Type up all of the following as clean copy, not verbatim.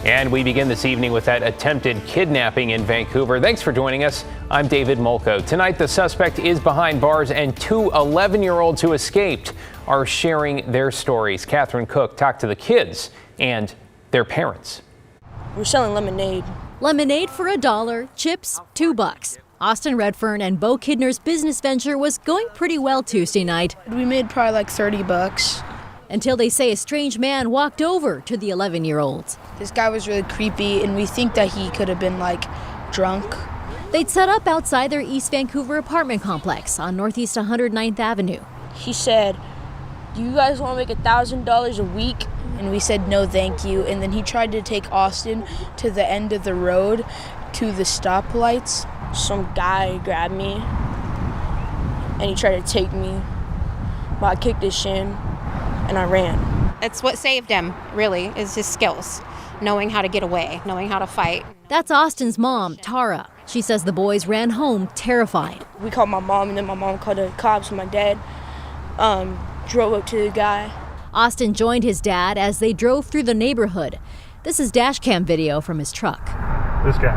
And we begin this evening with that attempted kidnapping in Vancouver. Thanks for joining us. I'm David Molko. Tonight, the suspect is behind bars and two 11-year-olds who escaped are sharing their stories. Catherine Cook talked to the kids and their parents. We're selling lemonade. Lemonade for $1, chips $2. Austin Redfern and Bo Kidner's business venture was going pretty well Tuesday night. We made probably like $30. Until they say a strange man walked over to the 11-year-olds. This guy was really creepy, and we think that he could have been like drunk. They'd set up outside their East Vancouver apartment complex on Northeast 109th Avenue. He said, "Do you guys want to make $1,000 a week?" And we said, "No, thank you." And then he tried to take Austin to the end of the road to the stoplights. Some guy grabbed me, and he tried to take me, but I kicked his shin, and I ran. It's what saved him, really, is his skills, knowing how to get away, knowing how to fight. That's Austin's mom, Tara. She says the boys ran home terrified. We called my mom, and then my mom called the cops, and my dad drove up to the guy. Austin joined his dad as they drove through the neighborhood. This is dash cam video from his truck. This guy?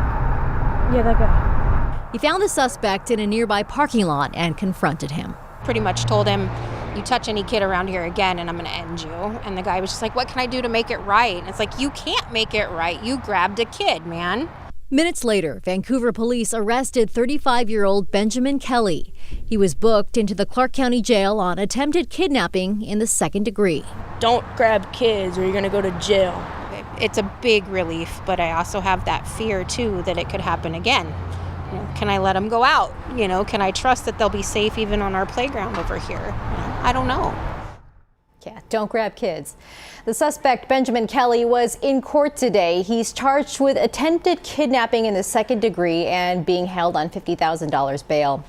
Yeah, that guy. He found the suspect in a nearby parking lot and confronted him. Pretty much told him, "You touch any kid around here again and I'm going to end you." And the guy was just like, "What can I do to make it right?" And it's like, you can't make it right. You grabbed a kid, man. Minutes later, Vancouver police arrested 35-year-old Benjamin Kelly. He was booked into the Clark County Jail on attempted kidnapping in the second degree. Don't grab kids or you're going to go to jail. It's a big relief, but I also have that fear, too, that it could happen again. You know, can I let them go out? You know, can I trust that they'll be safe even on our playground over here? You know, I don't know. Yeah, don't grab kids. The suspect, Benjamin Kelly, was in court today. He's charged with attempted kidnapping in the second degree and being held on $50,000 bail.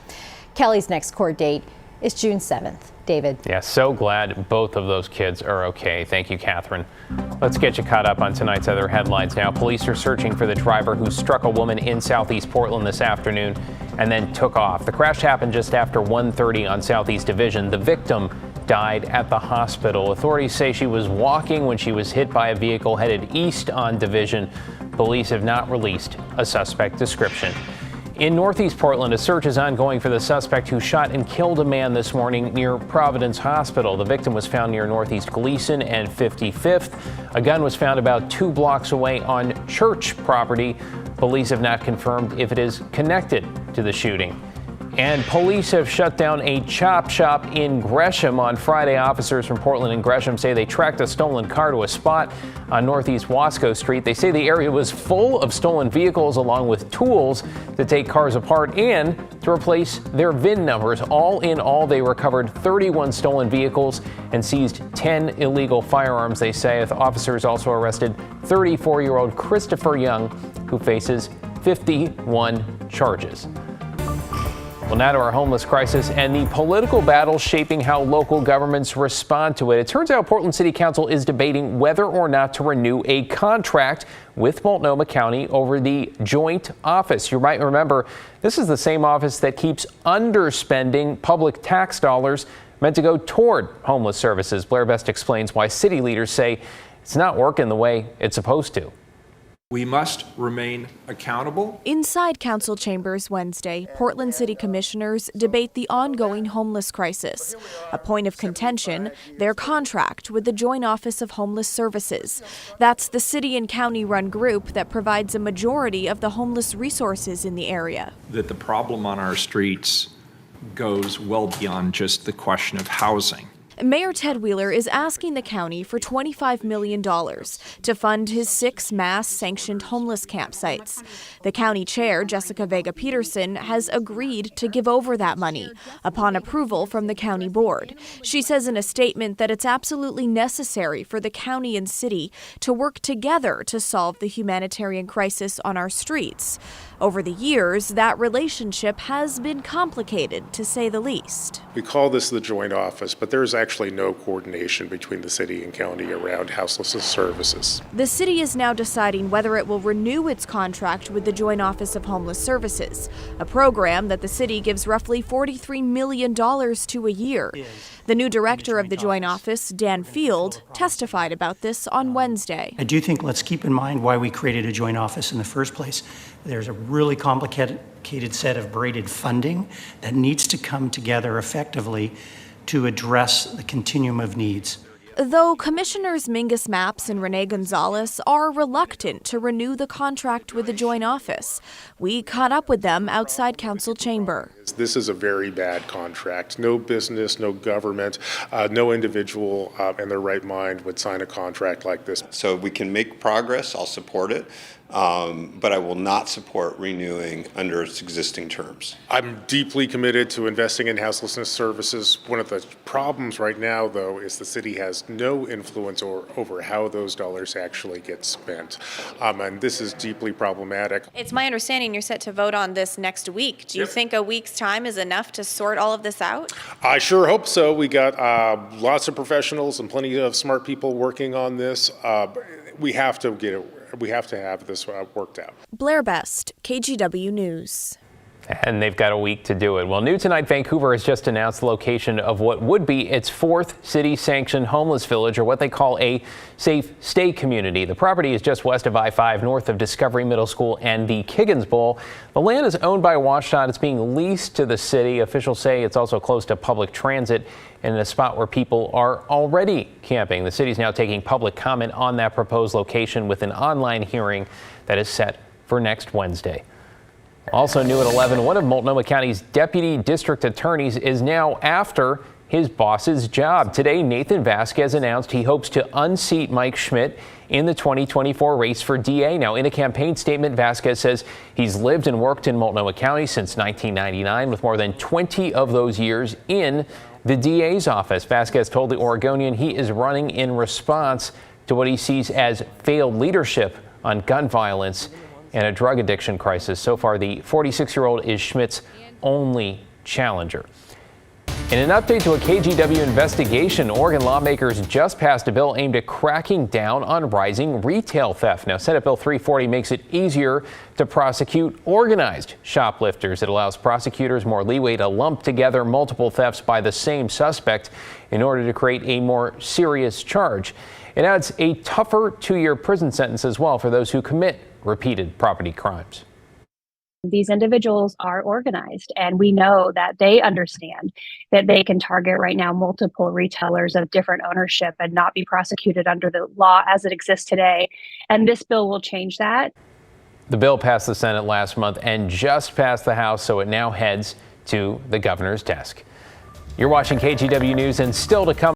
Kelly's next court date is June 7th. David. Yeah, so glad both of those kids are okay. Thank you, Catherine. Let's get you caught up on tonight's other headlines now. Police are searching for the driver who struck a woman in Southeast Portland this afternoon and then took off. The crash happened just after 1:30 on Southeast Division. The victim died at the hospital. Authorities say she was walking when she was hit by a vehicle headed east on Division. Police have not released a suspect description. In Northeast Portland, a search is ongoing for the suspect who shot and killed a man this morning near Providence Hospital. The victim was found near Northeast Gleason and 55th. A gun was found about 2 blocks away on church property. Police have not confirmed if it is connected to the shooting. And police have shut down a chop shop in Gresham on Friday. Officers from Portland and Gresham say they tracked a stolen car to a spot on Northeast Wasco Street. They say the area was full of stolen vehicles along with tools to take cars apart and to replace their VIN numbers. All in all, they recovered 31 stolen vehicles and seized 10 illegal firearms, they say. Officers also arrested 34-year-old Christopher Young, who faces 51 charges. Well, now to our homeless crisis and the political battle shaping how local governments respond to it. It turns out Portland City Council is debating whether or not to renew a contract with Multnomah County over the joint office. You might remember this is the same office that keeps underspending public tax dollars meant to go toward homeless services. Blair Best explains why city leaders say it's not working the way it's supposed to. We must remain accountable. Inside council chambers Wednesday, Portland City Commissioners debate the ongoing homeless crisis. A point of contention, their contract with the Joint Office of Homeless Services. That's the city and county-run group that provides a majority of the homeless resources in the area. That the problem on our streets goes well beyond just the question of housing. Mayor Ted Wheeler is asking the county for $25 million to fund his 6 mass-sanctioned homeless campsites. The county chair, Jessica Vega Peterson, has agreed to give over that money upon approval from the county board. She says in a statement that it's absolutely necessary for the county and city to work together to solve the humanitarian crisis on our streets. Over the years, that relationship has been complicated, to say the least. We call this the joint office, but there's actually no coordination between the city and county around houselessness services. The city is now deciding whether it will renew its contract with the Joint Office of Homeless Services, a program that the city gives roughly $43 million to a year. The new director of the Joint Office, Dan Field, testified about this on Wednesday. I do think let's keep in mind why we created a joint office in the first place. There's a really complicated set of braided funding that needs to come together effectively to address the continuum of needs. Though Commissioners Mingus Mapps and Renee Gonzalez are reluctant to renew the contract with the Joint Office, we caught up with them outside Council chamber. This is a very bad contract. No business, no government, no individual in their right mind would sign a contract like this. So we can make progress, I'll support it, but I will not support renewing under its existing terms. I'm deeply committed to investing in houselessness services. One of the problems right now, though, is the city has no influence over how those dollars actually get spent. And this is deeply problematic. It's my understanding you're set to vote on this next week. Do you think a week's time is enough to sort all of this out? I sure hope so. We got lots of professionals and plenty of smart people working on this. We have to get it. We have to have this worked out. Blair Best, KGW News. And they've got a week to do it. Well, new tonight, Vancouver has just announced the location of what would be its fourth city-sanctioned homeless village, or what they call a safe stay community. The property is just west of I-5, north of Discovery Middle School and the Kiggins Bowl. The land is owned by Washdot. It's being leased to the city. Officials say it's also close to public transit and in a spot where people are already camping. The city's now taking public comment on that proposed location with an online hearing that is set for next Wednesday. Also new at 11, one of Multnomah County's deputy district attorneys is now after his boss's job. Today, Nathan Vasquez announced he hopes to unseat Mike Schmidt in the 2024 race for DA. Now, in a campaign statement, Vasquez says he's lived and worked in Multnomah County since 1999, with more than 20 of those years in the DA's office. Vasquez told the Oregonian he is running in response to what he sees as failed leadership on gun violence and a drug addiction crisis. So far, the 46-year-old is Schmidt's only challenger. In an update to a KGW investigation, Oregon lawmakers just passed a bill aimed at cracking down on rising retail theft. Now, Senate Bill 340 makes it easier to prosecute organized shoplifters. It allows prosecutors more leeway to lump together multiple thefts by the same suspect in order to create a more serious charge. It adds a tougher 2-year prison sentence as well for those who commit repeated property crimes. These individuals are organized, and we know that they understand that they can target right now multiple retailers of different ownership and not be prosecuted under the law as it exists today. And this bill will change that. The bill passed the Senate last month and just passed the House, so it now heads to the governor's desk. You're watching KGW News, and still to come.